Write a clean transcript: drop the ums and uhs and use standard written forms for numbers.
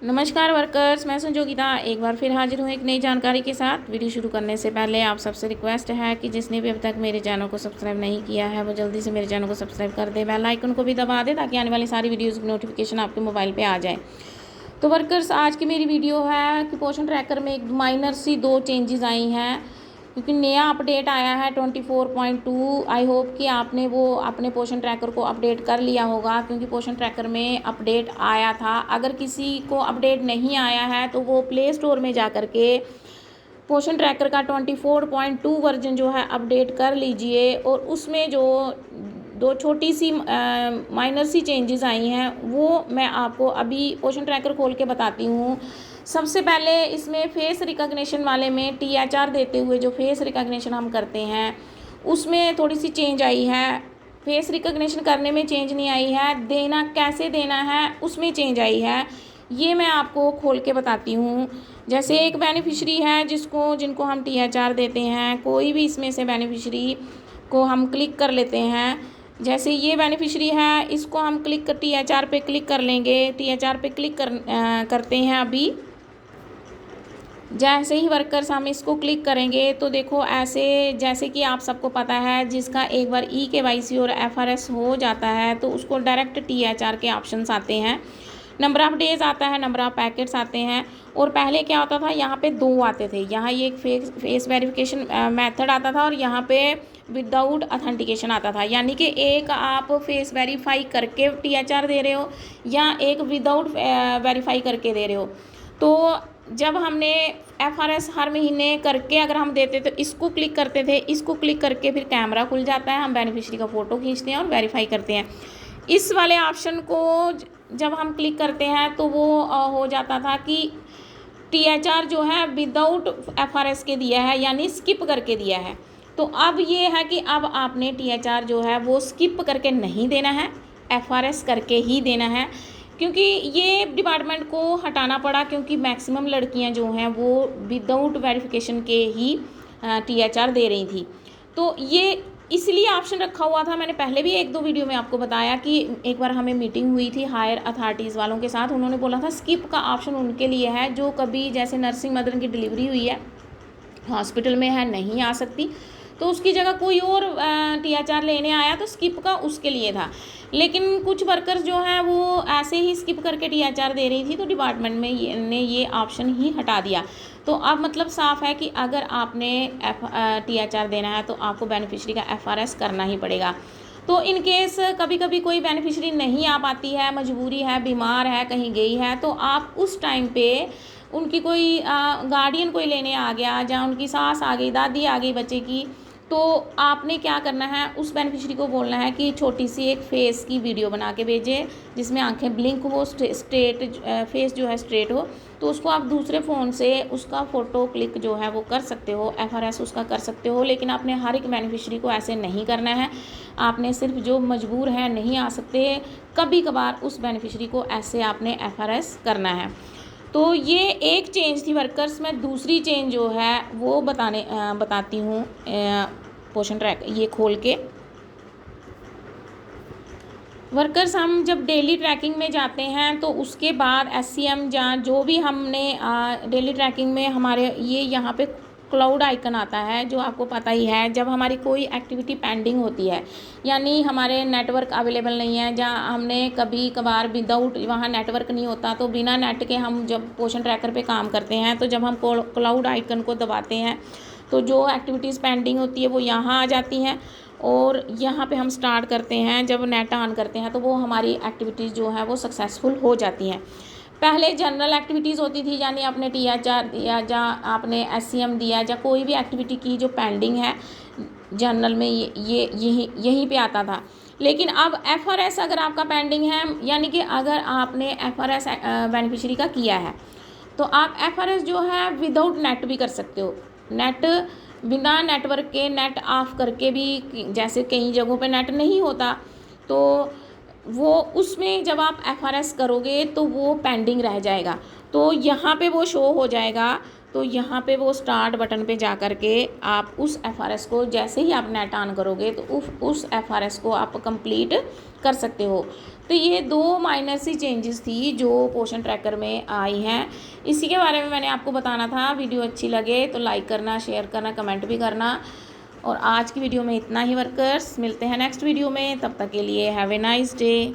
नमस्कार वर्कर्स, मैं संजोगिता एक बार फिर हाजिर हूँ एक नई जानकारी के साथ। वीडियो शुरू करने से पहले आप सबसे रिक्वेस्ट है कि जिसने भी अब तक मेरे चैनल को सब्सक्राइब नहीं किया है वो जल्दी से मेरे चैनल को सब्सक्राइब कर दे, बेल आइकन को भी दबा दे ताकि आने वाली सारी वीडियोज़ की नोटिफिकेशन आपके मोबाइल पर आ जाए। तो वर्कर्स, आज की मेरी वीडियो है कि पोषण ट्रैकर में एक माइनर सी 2 चेंजेस आई हैं, क्योंकि नया अपडेट आया है 24.2। आई होप कि आपने वो अपने पोषण ट्रैकर को अपडेट कर लिया होगा, क्योंकि पोषण ट्रैकर में अपडेट आया था। अगर किसी को अपडेट नहीं आया है तो वो प्ले स्टोर में जा कर के पोषण ट्रैकर का 24.2 वर्जन जो है अपडेट कर लीजिए। और उसमें जो 2 छोटी सी माइनर सी चेंजेस आई हैं वो मैं आपको अभी पोषण ट्रैकर खोल के बताती हूँ। सबसे पहले इसमें फेस रिकॉग्निशन वाले में THR देते हुए जो फेस रिकॉग्निशन हम करते हैं उसमें थोड़ी सी चेंज आई है। फेस रिकॉग्निशन करने में चेंज नहीं आई है, देना कैसे देना है उसमें चेंज आई है। ये मैं आपको खोल के बताती हूँ। जैसे एक बेनिफिशरी है जिनको हम THR देते हैं, कोई भी इसमें से बेनिफिशरी को हम क्लिक कर लेते हैं। जैसे ये बेनिफिशरी है, इसको हम THR पे क्लिक कर लेंगे। THR पे क्लिक करते हैं। अभी जैसे ही वर्कर्स हम इसको क्लिक करेंगे तो देखो ऐसे, जैसे कि आप सबको पता है जिसका एक बार eKYC और FRS हो जाता है तो उसको डायरेक्ट THR के ऑप्शंस आते हैं। नंबर ऑफ़ डेज आता है, नंबर ऑफ़ पैकेट्स आते हैं। और पहले क्या होता था, यहाँ पे 2 आते थे। यहाँ ये एक फेस वेरिफिकेशन मेथड आता था और यहाँ पे विदाउट अथेंटिकेशन आता था। यानी कि एक आप फेस वेरीफाई करके THR दे रहे हो या एक विदाउट वेरीफाई करके दे रहे हो। तो जब हमने FRS हर महीने करके अगर हम देते तो इसको क्लिक करते थे, इसको क्लिक करके फिर कैमरा खुल जाता है, हम बेनिफिशरी का फ़ोटो खींचते हैं और वेरीफाई करते हैं। इस वाले ऑप्शन को जब हम क्लिक करते हैं तो वो हो जाता था कि THR जो है विदाउट FRS के दिया है, यानी स्किप करके दिया है। तो अब ये है कि अब आपने THR जो है वो स्किप करके नहीं देना है, FRS करके ही देना है। क्योंकि ये डिपार्टमेंट को हटाना पड़ा, क्योंकि मैक्सिमम लड़कियां जो हैं वो विदाउट वेरिफिकेशन के ही THR दे रही थी। तो ये इसलिए ऑप्शन रखा हुआ था। मैंने पहले भी 1-2 वीडियो में आपको बताया कि एक बार हमें मीटिंग हुई थी हायर अथॉरिटीज़ वालों के साथ। उन्होंने बोला था स्किप का ऑप्शन उनके लिए है जो कभी जैसे नर्सिंग मदर की डिलीवरी हुई है, हॉस्पिटल में है, नहीं आ सकती, तो उसकी जगह कोई और THR लेने आया तो स्किप का उसके लिए था। लेकिन कुछ वर्कर्स जो हैं वो ऐसे ही स्किप करके THR दे रही थी, तो डिपार्टमेंट में ये ऑप्शन ही हटा दिया। तो अब मतलब साफ़ है कि अगर आपने THR देना है तो आपको बेनिफिशरी का FRS करना ही पड़ेगा। तो इन केस कभी कभी कोई बेनिफिशरी नहीं आ पाती है, मजबूरी है, बीमार है, कहीं गई है, तो आप उस टाइम पे उनकी कोई गार्डियन कोई लेने आ गया, या उनकी सास आ गई, दादी आ गई बच्चे की, तो आपने क्या करना है, उस बेनिफिशरी को बोलना है कि छोटी सी एक फेस की वीडियो बना के भेजे जिसमें आंखें ब्लिंक हो, स्ट्रेट फेस जो है स्ट्रेट हो। तो उसको आप दूसरे फ़ोन से उसका फ़ोटो क्लिक जो है वो कर सकते हो, FRS उसका कर सकते हो। लेकिन आपने हर एक बेनिफिशरी को ऐसे नहीं करना है। आपने सिर्फ जो मजबूर है, नहीं आ सकते, कभी कभार उस बेनिफिशरी को ऐसे आपने FRS करना है। तो ये एक चेंज थी वर्कर्स। में दूसरी चेंज जो है वो बताती हूँ पोषण ट्रैक ये खोल के। वर्कर्स, हम जब डेली ट्रैकिंग में जाते हैं तो उसके बाद SCM या जो भी हमने डेली ट्रैकिंग में हमारे ये यहाँ पे क्लाउड आइकन आता है, जो आपको पता ही है। जब हमारी कोई एक्टिविटी पेंडिंग होती है, यानी हमारे नेटवर्क अवेलेबल नहीं है, जहाँ हमने कभी कभार विदाउट वहाँ नेटवर्क नहीं होता, तो बिना नेट के हम जब पोषण ट्रैकर पे काम करते हैं तो जब हम क्लाउड आइकन को दबाते हैं तो जो एक्टिविटीज़ पेंडिंग होती है वो यहाँ आ जाती हैं और यहाँ पे हम स्टार्ट करते हैं। जब नेट ऑन करते हैं तो वो हमारी एक्टिविटीज़ जो है वो सक्सेसफुल हो जाती हैं। पहले जनरल एक्टिविटीज़ होती थी, यानी आपने THR दिया या आपने SCM दिया या कोई भी एक्टिविटी की जो पेंडिंग है जनरल में, ये यहीं पे आता था। लेकिन अब FRS अगर आपका पेंडिंग है, यानी कि अगर आपने FRS बेनिफिशरी का किया है तो आप FRS जो है विदाउट नेट भी कर सकते हो। नेट बिना नेटवर्क के, नेट ऑफ करके भी, जैसे कई जगहों पे नेट नहीं होता तो वो उसमें जब आप FRS करोगे तो वो पेंडिंग रह जाएगा। तो यहाँ पे वो शो हो जाएगा। तो यहाँ पे वो स्टार्ट बटन पे जा कर के आप उस FRS को जैसे ही आप नेट ऑन करोगे तो उस FRS को आप कंप्लीट कर सकते हो। तो ये 2 माइनर सी चेंजेस थी जो पोर्शन ट्रैकर में आई हैं। इसी के बारे में मैंने आपको बताना था। वीडियो अच्छी लगे तो लाइक करना, शेयर करना, कमेंट भी करना। और आज की वीडियो में इतना ही वर्कर्स, मिलते हैं नेक्स्ट वीडियो में, तब तक के लिए हैव ए नाइस डे।